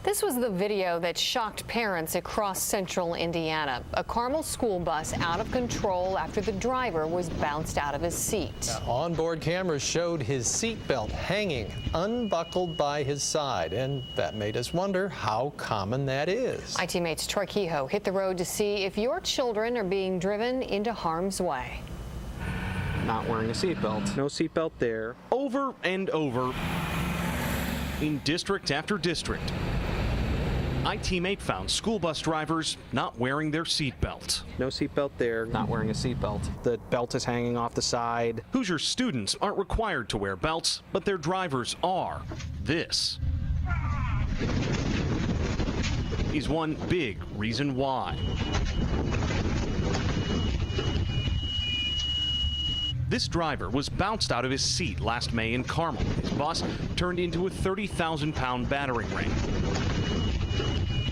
This was the video that shocked parents across central Indiana. A Carmel school bus out of control after the driver was bounced out of his seat. Onboard cameras showed his seatbelt hanging unbuckled by his side, and that made us wonder how common that is. IT mate's Troy Kehoe hit the road to see if your children are being driven into harm's way. Not wearing a seatbelt. No seatbelt there. Over and over in district after district, IT mate found school bus drivers not wearing their seatbelt. No seatbelt there. Not wearing a seatbelt. The belt is hanging off the side. Hoosier students aren't required to wear belts, but their drivers are. This is one big reason why. This driver was bounced out of his seat last May in Carmel. His bus turned into a 30,000-pound battering ram.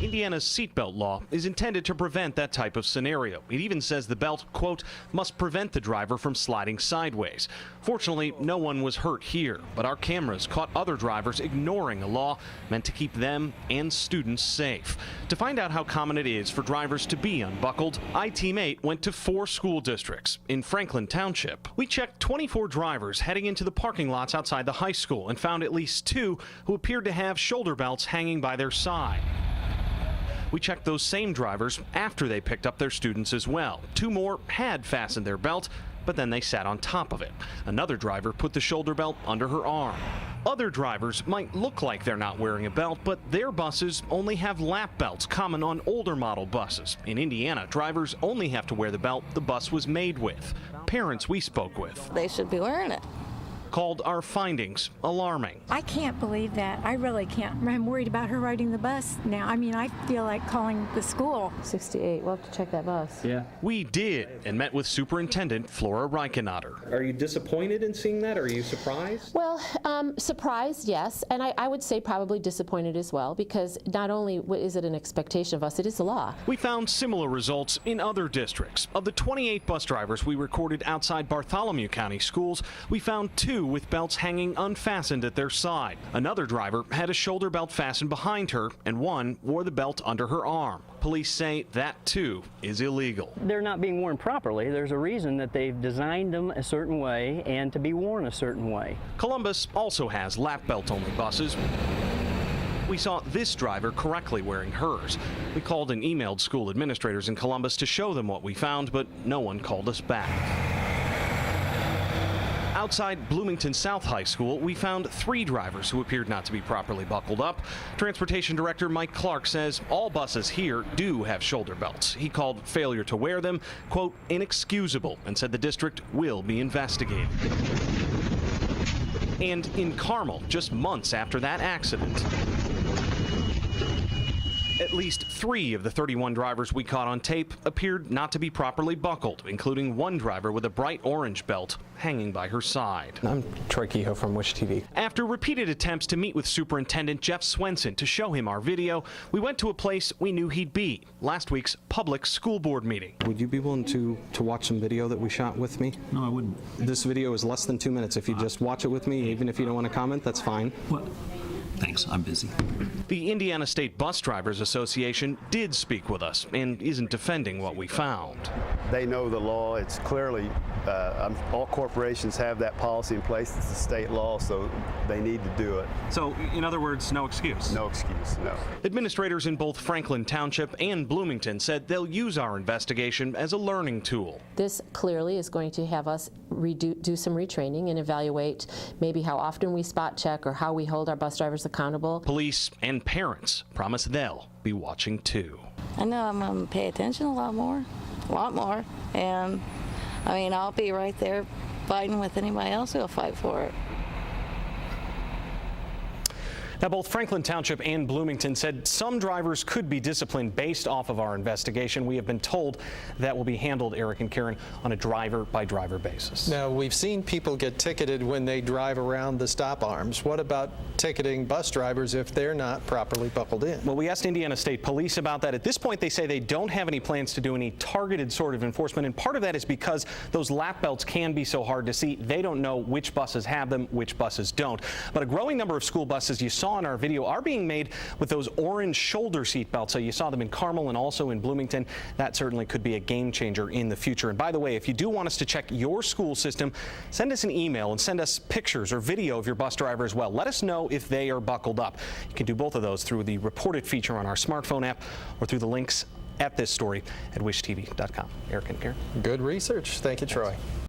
Indiana's seatbelt law is intended to prevent that type of scenario. It even says the belt, quote, must prevent the driver from sliding sideways. Fortunately, no one was hurt here, but our cameras caught other drivers ignoring a law meant to keep them and students safe. To find out how common it is for drivers to be unbuckled, IT mate went to 4 school districts. In Franklin Township, we checked 24 drivers heading into the parking lots outside the high school and found at least 2 who appeared to have shoulder belts hanging by their side. We checked those same drivers after they picked up their students as well. 2 more had fastened their belt, but then they sat on top of it. Another driver put the shoulder belt under her arm. Other drivers might look like they're not wearing a belt, but their buses only have lap belts, common on older model buses. In Indiana, drivers only have to wear the belt the bus was made with. Parents we spoke with, they should be wearing it, called our findings alarming. I can't believe that. I really can't. I'm worried about her riding the bus now. I mean, I feel like calling the school. 68. We'll have to check that bus. Yeah. We did, and met with Superintendent Flora Reichenauer. Are you disappointed in seeing that? Are you surprised? Well, surprised, yes. And I would say probably disappointed as well, because not only is it an expectation of us, it is a law. We found similar results in other districts. Of the 28 bus drivers we recorded outside Bartholomew County schools, we found 2 with belts hanging unfastened at their side. Another driver had a shoulder belt fastened behind her, and 1 wore the belt under her arm. Police say that, too, is illegal. They're not being worn properly. There's a reason that they've designed them a certain way and to be worn a certain way. Columbus also has lap belt-only buses. We saw this driver correctly wearing hers. We called and emailed school administrators in Columbus to show them what we found, but no one called us back. Outside Bloomington South High School, we found 3 drivers who appeared not to be properly buckled up. Transportation Director Mike Clark says all buses here do have shoulder belts. He called failure to wear them, quote, inexcusable, and said the district will be investigated. And in Carmel, just months after that accident, at least 3 of the 31 drivers we caught on tape appeared not to be properly buckled, including 1 driver with a bright orange belt hanging by her side. I'm Troy Kehoe from Wish TV. After repeated attempts to meet with Superintendent Jeff Swenson to show him our video, we went to a place we knew he'd be, last week's public school board meeting. Would you be willing to watch some video that we shot with me? No, I wouldn't. This video is less than 2 minutes. If you just watch it with me, even if you don't want to comment, that's fine. What? Thanks, I'm busy. The Indiana State Bus Drivers Association did speak with us and isn't defending what we found. They know the law. It's clearly, all corporations have that policy in place. It's a state law, so they need to do it. So, in other words, no excuse? No excuse, no. Administrators in both Franklin Township and Bloomington said they'll use our investigation as a learning tool. This clearly is going to have us do some retraining and evaluate maybe how often we spot check or how we hold our bus drivers accountable. Police and parents promise they'll be watching too. I know I'm going to pay attention a lot more, and I mean, I'll be right there fighting with anybody else who'll fight for it. Now, both Franklin Township and Bloomington said some drivers could be disciplined based off of our investigation. We have been told that will be handled, Eric and Karen, on a driver-by-driver basis. Now, we've seen people get ticketed when they drive around the stop arms. What about ticketing bus drivers if they're not properly buckled in? Well, we asked Indiana State Police about that. At this point, they say they don't have any plans to do any targeted sort of enforcement, and part of that is because those lap belts can be so hard to see. They don't know which buses have them, which buses don't. But a growing number of school buses you saw saw in our video are being made with those orange shoulder seat belts. So you saw them in Carmel and also in Bloomington. That certainly could be a game changer in the future. And by the way, if you do want us to check your school system, send us an email and send us pictures or video of your bus driver as well. Let us know if they are buckled up. You can do both of those through the reported feature on our smartphone app or through the links at this story at wishtv.com. Eric and Karen. Good research. Thank you, Troy.